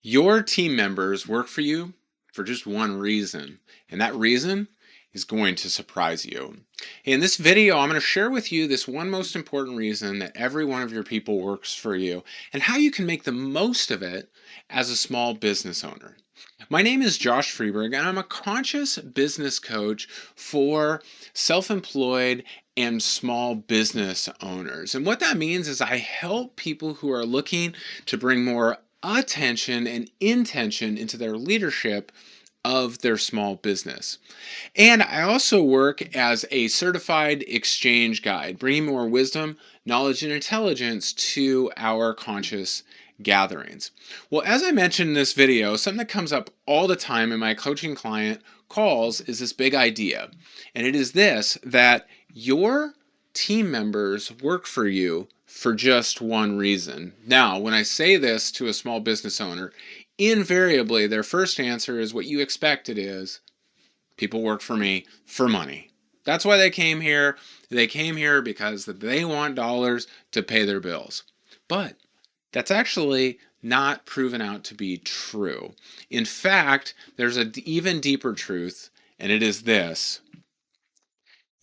Your team members work for you for just one reason, and that reason is going to surprise you. In this video, I'm going to share with you this one most important reason that every one of your people works for you and how you can make the most of it as a small business owner. My name is Josh Freeberg, and I'm a conscious business coach for self-employed and small business owners. And what that means is I help people who are looking to bring more attention and intention into their leadership of their small business. And I also work as a certified Xchange guide, bringing more wisdom, knowledge, and intelligence to our conscious gatherings. Well, as I mentioned in this video, something that comes up all the time in my coaching client calls is this big idea. And it is this, that your team members work for you for just one reason. Now, when I say this to a small business owner, invariably their first answer is what you expect it is. People work for me for money. That's why they came here. They came here because they want dollars to pay their bills. But that's actually not proven out to be true. In fact, there's an even deeper truth, and it is this.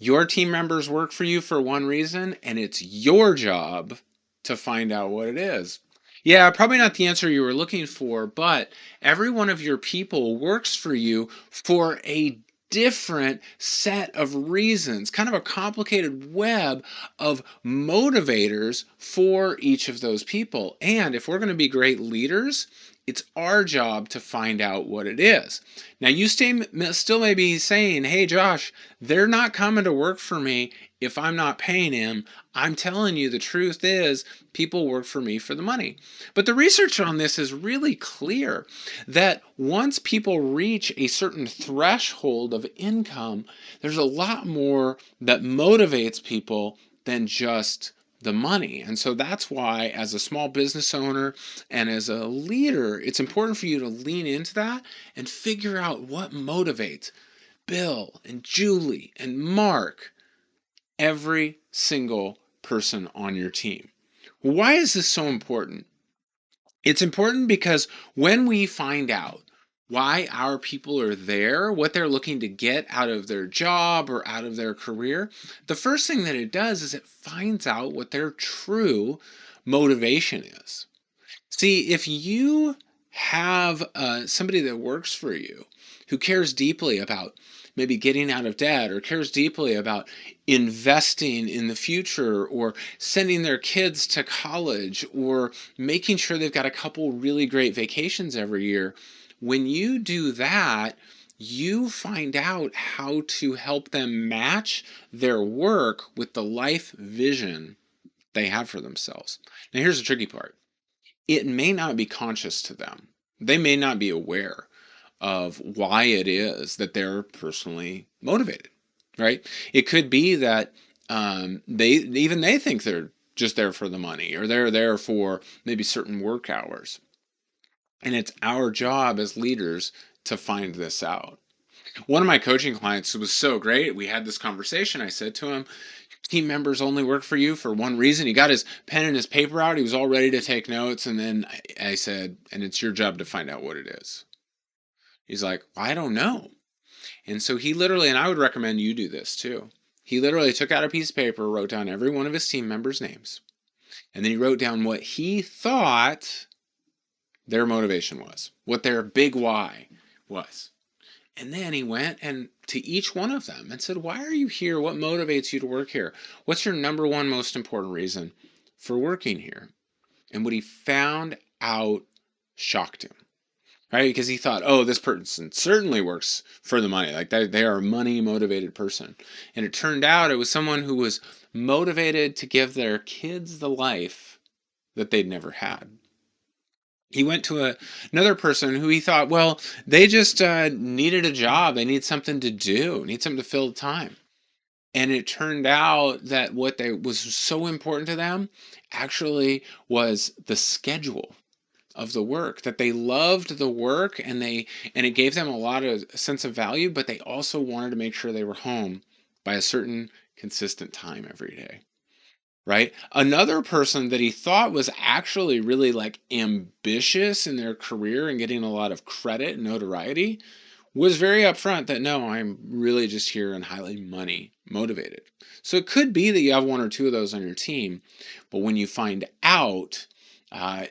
Your team members work for you for one reason, and it's your job to find out what it is. Yeah, probably not the answer you were looking for, but every one of your people works for you for a different set of reasons, kind of a complicated web of motivators for each of those people. And if we're going to be great leaders, it's our job to find out what it is. Now, you still may be saying, hey, Josh, they're not coming to work for me if I'm not paying him. I'm telling you, the truth is people work for me for the money. But the research on this is really clear that once people reach a certain threshold of income, there's a lot more that motivates people than just the money. And so that's why, as a small business owner and as a leader, it's important for you to lean into that and figure out what motivates Bill and Julie and Mark, every single person on your team. Why is this so important? It's important because when we find out why our people are there, what they're looking to get out of their job or out of their career, the first thing that it does is it finds out what their true motivation is. See, if you have somebody that works for you who cares deeply about maybe getting out of debt or cares deeply about investing in the future or sending their kids to college or making sure they've got a couple really great vacations every year, when you do that, you find out how to help them match their work with the life vision they have for themselves. Now, here's the tricky part. It may not be conscious to them. They may not be aware of why it is that they're personally motivated, right? It could be that they think they're just there for the money, or they're there for maybe certain work hours. And it's our job as leaders to find this out. One of my coaching clients was so great. We had this conversation. I said to him, team members only work for you for one reason. He got his pen and his paper out. He was all ready to take notes. And then I said, and it's your job to find out what it is. He's like, I don't know. And so he literally, and I would recommend you do this too. He literally took out a piece of paper, wrote down every one of his team members' names. And then he wrote down what he thought their motivation was, what their big why was. And then he went and to each one of them and said, why are you here? What motivates you to work here? What's your number one most important reason for working here? And what he found out shocked him, right? Because he thought, oh, this person certainly works for the money. Like they are a money motivated person. And it turned out it was someone who was motivated to give their kids the life that they'd never had. He went to another person who he thought, well, they just needed a job. They need something to do, need something to fill the time. And it turned out that what was so important to them actually was the schedule of the work, that they loved the work and it gave them a lot of sense of value, but they also wanted to make sure they were home by a certain consistent time every day. right? Another person that he thought was actually really like ambitious in their career and getting a lot of credit and notoriety was very upfront that no, I'm really just here and highly money motivated. So it could be that you have one or two of those on your team, but when you find out,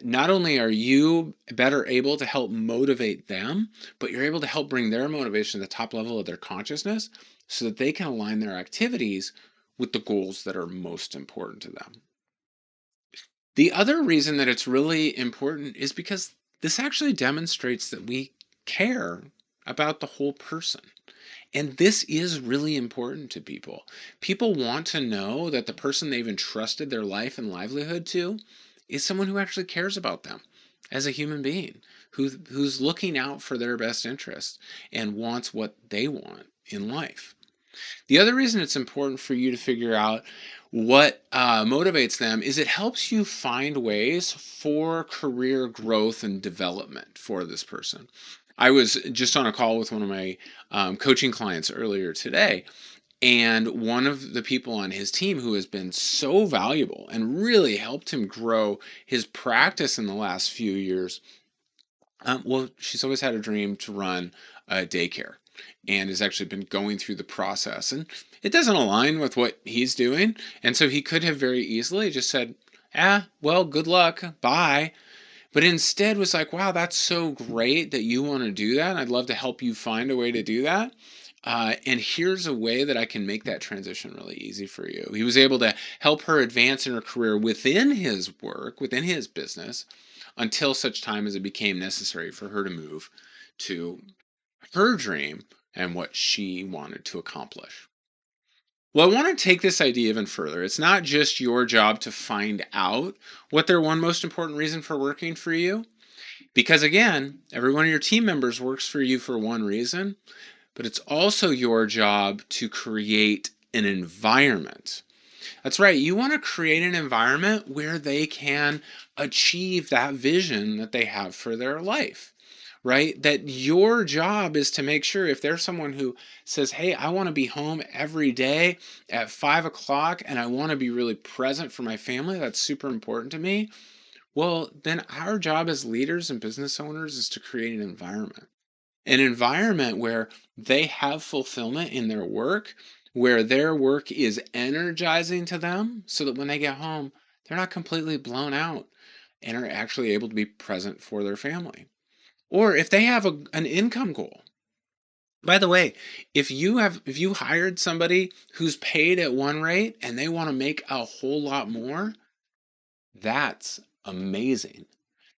not only are you better able to help motivate them, but you're able to help bring their motivation to the top level of their consciousness so that they can align their activities with the goals that are most important to them. The other reason that it's really important is because this actually demonstrates that we care about the whole person. And this is really important to people. People want to know that the person they've entrusted their life and livelihood to is someone who actually cares about them as a human being, who's looking out for their best interests and wants what they want in life. The other reason it's important for you to figure out what motivates them is it helps you find ways for career growth and development for this person. I was just on a call with one of my coaching clients earlier today, and one of the people on his team who has been so valuable and really helped him grow his practice in the last few years. Well, she's always had a dream to run a daycare and has actually been going through the process. And it doesn't align with what he's doing. And so he could have very easily just said, well, good luck. Bye. But instead was like, wow, that's so great that you want to do that. I'd love to help you find a way to do that. And here's a way that I can make that transition really easy for you. He was able to help her advance in her career within his work, within his business, until such time as it became necessary for her to move to her dream and what she wanted to accomplish. Well, I want to take this idea even further. It's not just your job to find out what their one most important reason for working for you, because again, every one of your team members works for you for one reason, but it's also your job to create an environment. That's right. You want to create an environment where they can achieve that vision that they have for their life, right? That your job is to make sure if there's someone who says, hey, I want to be home every day at 5 o'clock and I want to be really present for my family, that's super important to me. Well, then our job as leaders and business owners is to create an environment where they have fulfillment in their work, where their work is energizing to them so that when they get home, they're not completely blown out and are actually able to be present for their family. Or if they have an income goal. By the way, if you hired somebody who's paid at one rate and they want to make a whole lot more, that's amazing.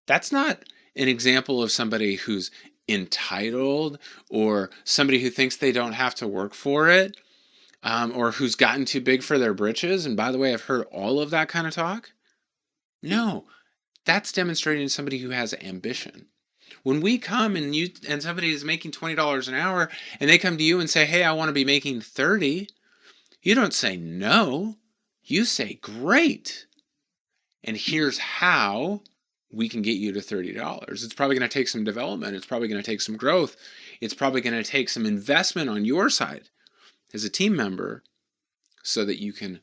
That's not an example of somebody who's entitled or somebody who thinks they don't have to work for it, or who's gotten too big for their britches. And by the way, I've heard all of that kind of talk. No, that's demonstrating somebody who has ambition. When we come and somebody is making $20 an hour and they come to you and say, "Hey, I want to be making 30," you don't say no. You say, "Great. And here's how we can get you to $30. It's probably going to take some development. It's probably going to take some growth. It's probably going to take some investment on your side as a team member so that you can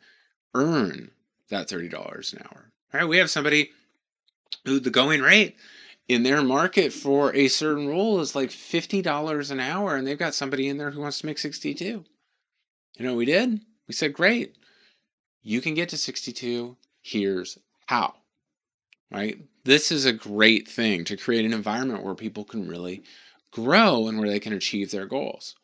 earn that $30 an hour." All right, we have somebody who the going rate in their market for a certain role is like $50 an hour, and they've got somebody in there who wants to make 62. You know what we did? We said, "Great. You can get to 62. Here's how." Right? This is a great thing to create an environment where people can really grow and where they can achieve their goals.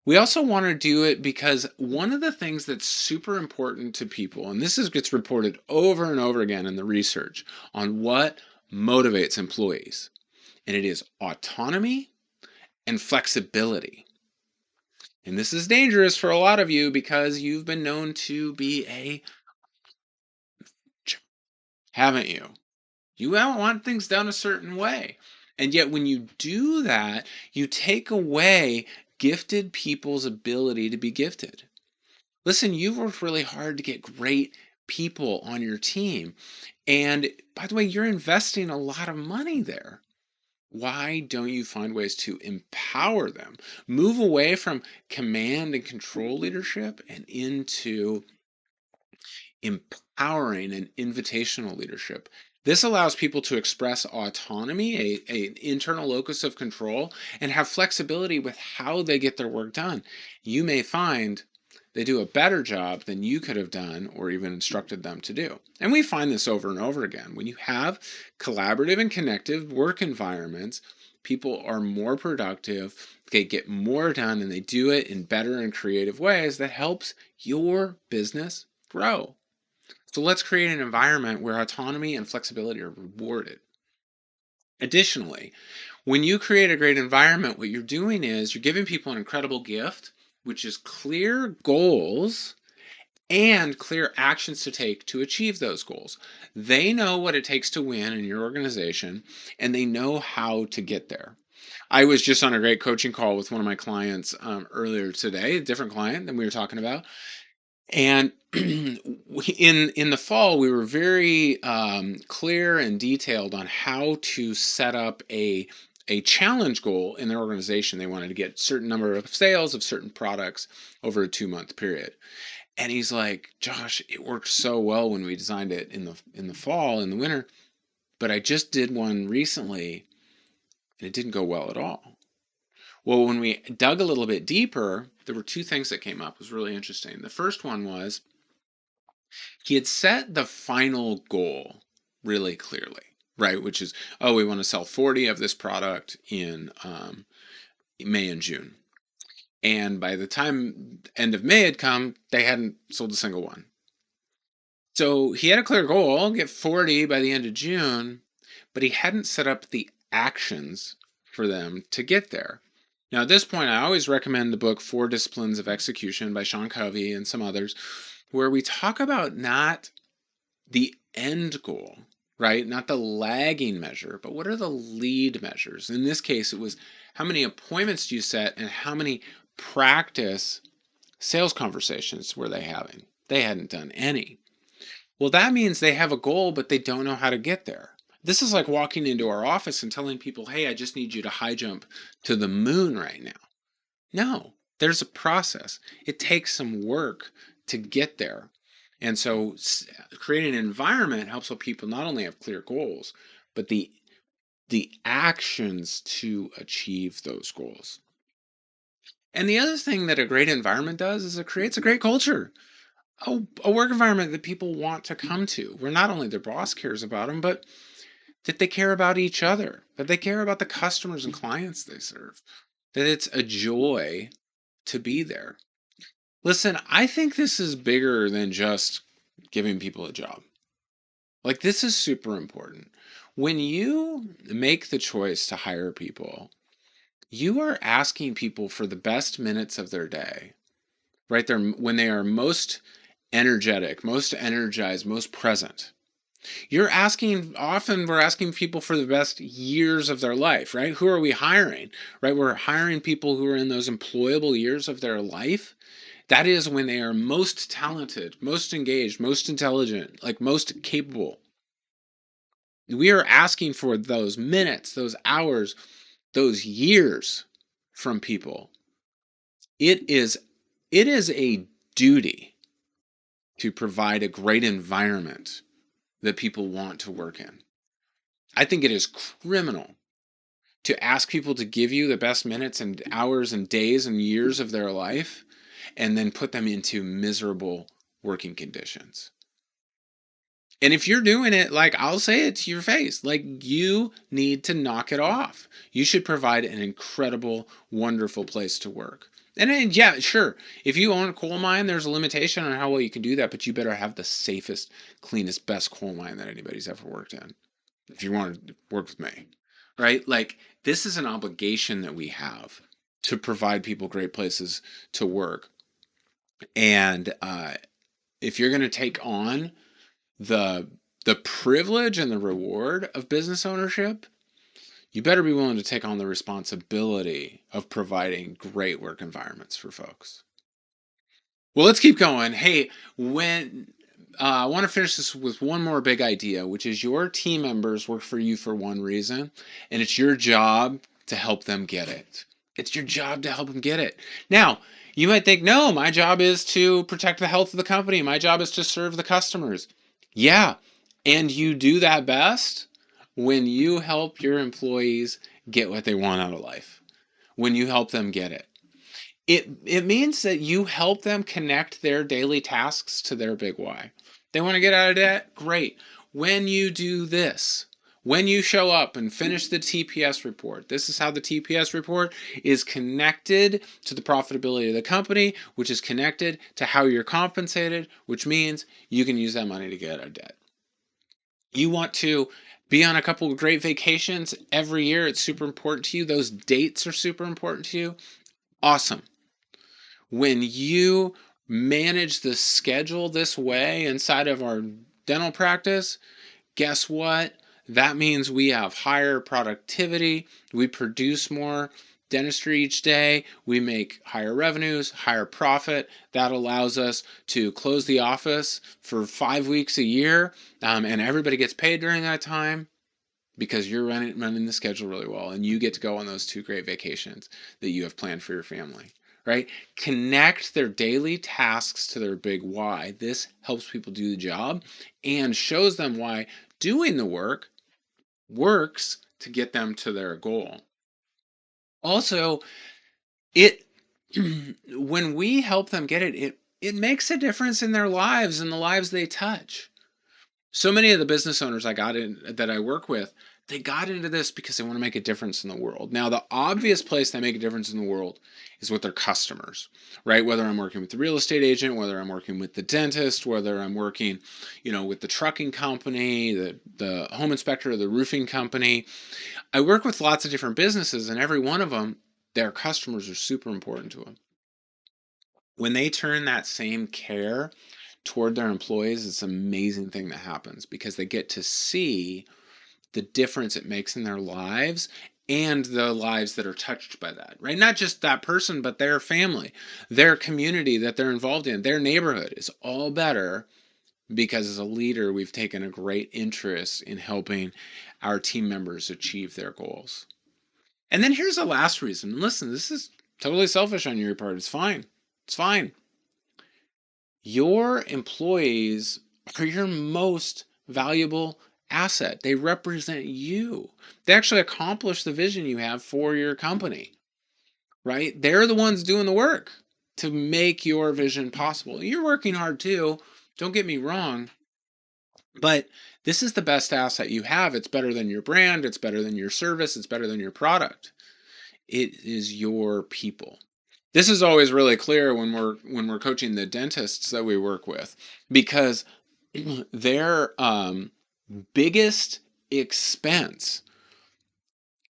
We also want to do it because one of the things that's super important to people, and gets reported over and over again in the research on what motivates employees, and it is autonomy and flexibility. And this is dangerous for a lot of you because you've been known to be haven't you? You don't want things done a certain way. And yet, when you do that, you take away gifted people's ability to be gifted. Listen, you've worked really hard to get great people on your team. And by the way, you're investing a lot of money there. Why don't you find ways to empower them? Move away from command and control leadership and into empowering and invitational leadership. This allows people to express autonomy, an internal locus of control, and have flexibility with how they get their work done. You may find they do a better job than you could have done or even instructed them to do. And we find this over and over again. When you have collaborative and connective work environments, people are more productive, they get more done, and they do it in better and creative ways that helps your business grow. So let's create an environment where autonomy and flexibility are rewarded. Additionally, when you create a great environment, what you're doing is you're giving people an incredible gift, which is clear goals and clear actions to take to achieve those goals. They know what it takes to win in your organization, and they know how to get there. I was just on a great coaching call with one of my clients earlier today, a different client than we were talking about. And in the fall, we were very clear and detailed on how to set up a challenge goal in their organization. They wanted to get a certain number of sales of certain products over a 2-month period. And he's like, Josh, it worked so well when we designed it in the fall, in the winter, but I just did one recently and it didn't go well at all. Well, when we dug a little bit deeper, there were 2 things that came up. It was really interesting. The first one was he had set the final goal really clearly, right? Which is, oh, we want to sell 40 of this product in May and June. And by the time end of May had come, they hadn't sold a single one. So he had a clear goal, get 40 by the end of June, but he hadn't set up the actions for them to get there. Now, at this point, I always recommend the book 4 Disciplines of Execution by Sean Covey and some others, where we talk about not the end goal, right? Not the lagging measure, but what are the lead measures? In this case, it was how many appointments do you set and how many practice sales conversations were they having? They hadn't done any. Well, that means they have a goal, but they don't know how to get there. This is like walking into our office and telling people, hey, I just need you to high jump to the moon right now. No, there's a process. It takes some work to get there. And so creating an environment helps people not only have clear goals, but the actions to achieve those goals. And the other thing that a great environment does is it creates a great culture. A work environment that people want to come to, where not only their boss cares about them, but that they care about each other, that they care about the customers and clients they serve, that it's a joy to be there. Listen, I think this is bigger than just giving people a job. Like, this is super important. When you make the choice to hire people, you are asking people for the best minutes of their day, right there, when they are most energetic, most energized, most present. We're asking people for the best years of their life, right? Who are we hiring, right? We're hiring people who are in those employable years of their life. That is when they are most talented, most engaged, most intelligent, like most capable. We are asking for those minutes, those hours, those years from people. It is a duty to provide a great environment that people want to work in. I think it is criminal to ask people to give you the best minutes and hours and days and years of their life and then put them into miserable working conditions. And if you're doing it, like, I'll say it to your face, like, you need to knock it off. You should provide an incredible, wonderful place to work. And then, yeah, sure, if you own a coal mine, there's a limitation on how well you can do that, but you better have the safest, cleanest, best coal mine that anybody's ever worked in if you want to work with me, right? Like, this is an obligation that we have to provide people great places to work. And if you're going to take on the privilege and the reward of business ownership, you better be willing to take on the responsibility of providing great work environments for folks. Well, let's keep going. Hey, I want to finish this with one more big idea, which is your team members work for you for one reason, and it's your job to help them get it. It's your job to help them get it. Now, You might think, no, my job is to protect the health of the company. My job is to serve the customers. Yeah. And you do that best when you help your employees get what they want out of life, when you help them get it. It means that you help them connect their daily tasks to their big why. They want to get out of debt? Great. When you do this, when you show up and finish the TPS report, this is how the TPS report is connected to the profitability of the company, which is connected to how you're compensated, which means you can use that money to get out of debt. You want to be on a couple of great vacations every year. It's super important to you. Those dates are super important to you. Awesome. When you manage the schedule this way inside of our dental practice, guess what? That means we have higher productivity, we produce more dentistry each day, we make higher revenues, higher profit. That allows us to close the office for 5 weeks a year, and everybody gets paid during that time because you're running the schedule really well, and you get to go on those 2 great vacations that you have planned for your family. Right? Connect their daily tasks to their big why. This helps people do the job and shows them why doing the work works to get them to their goal. Also, it when we help them get it makes a difference in their lives and the lives they touch. So many of the business owners that I work with, they got into this because they want to make a difference in the world. Now, the obvious place they make a difference in the world is with their customers, right? Whether I'm working with the real estate agent, whether I'm working with the dentist, whether I'm working, with the trucking company, the home inspector, or the roofing company. I work with lots of different businesses, and every one of them, their customers are super important to them. When they turn that same care toward their employees, it's an amazing thing that happens because they get to see the difference it makes in their lives and the lives that are touched by that, right? Not just that person, but their family, their community that they're involved in, their neighborhood is all better because as a leader, we've taken a great interest in helping our team members achieve their goals. And then here's the last reason. Listen, this is totally selfish on your part. It's fine. It's fine. Your employees are your most valuable asset. They represent you. They actually accomplish the vision you have for your company, right? They're the ones doing the work to make your vision possible. You're working hard too, don't get me wrong, but this is the best asset you have. It's better than your brand, it's better than your service, it's better than your product. It is your people. This is always really clear when we're coaching the dentists that we work with, because their biggest expense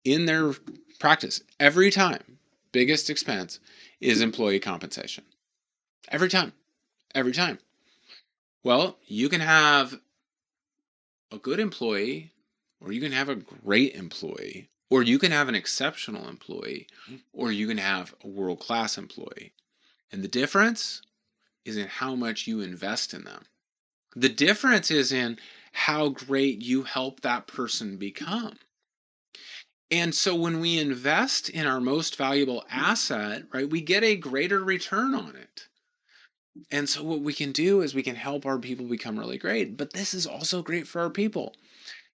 in their practice every time, biggest expense is employee compensation. Every time. Every time. Well, you can have a good employee, or you can have a great employee, or you can have an exceptional employee, or you can have a world-class employee. And the difference is in how much you invest in them. The difference is in how great you help that person become. And so when we invest in our most valuable asset, right, we get a greater return on it. And so what we can do is we can help our people become really great. But this is also great for our people.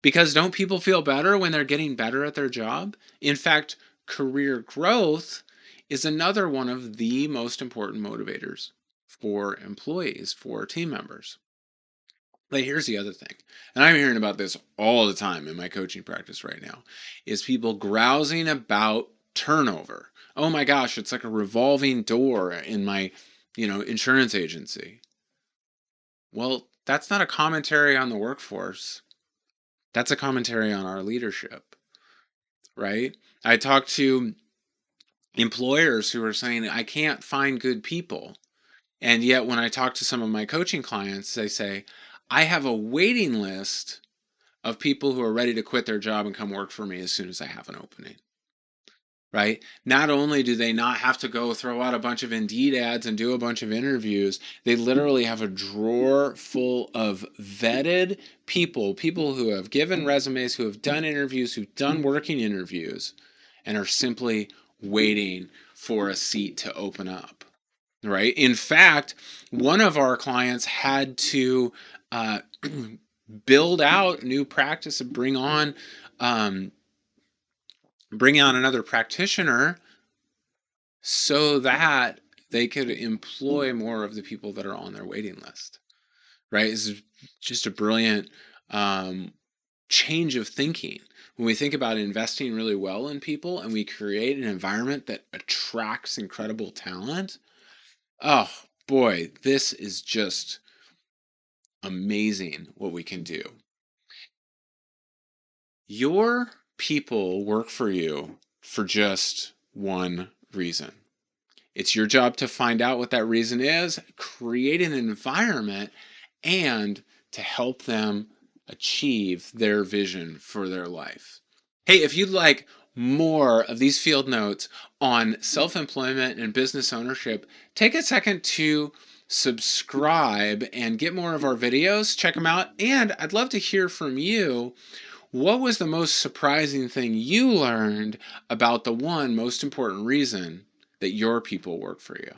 Because don't people feel better when they're getting better at their job? In fact, career growth is another one of the most important motivators for employees, for team members. But here's the other thing, and I'm hearing about this all the time in my coaching practice right now, is people grousing about turnover. Oh my gosh, it's like a revolving door in my, insurance agency. Well, that's not a commentary on the workforce. That's a commentary on our leadership, right? I talk to employers who are saying, I can't find good people. And yet, when I talk to some of my coaching clients, they say, I have a waiting list of people who are ready to quit their job and come work for me as soon as I have an opening. Right? Not only do they not have to go throw out a bunch of Indeed ads and do a bunch of interviews, they literally have a drawer full of vetted people who have given resumes, who have done interviews, who've done working interviews, and are simply waiting for a seat to open up. right? In fact, one of our clients had to uh, build out new practice and um, bring on another practitioner so that they could employ more of the people that are on their waiting list, right? It's just a brilliant um, change of thinking. When we think about investing really well in people and we create an environment that attracts incredible talent, oh boy, this is just amazing what we can do. Your people work for you for just one reason. It's your job to find out what that reason is, create an environment, and to help them achieve their vision for their life. Hey, if you'd like more of these field notes on self employment and business ownership, take a second to subscribe and get more of our videos. Check them out. And I'd love to hear from you. What was the most surprising thing you learned about the one most important reason that your people work for you?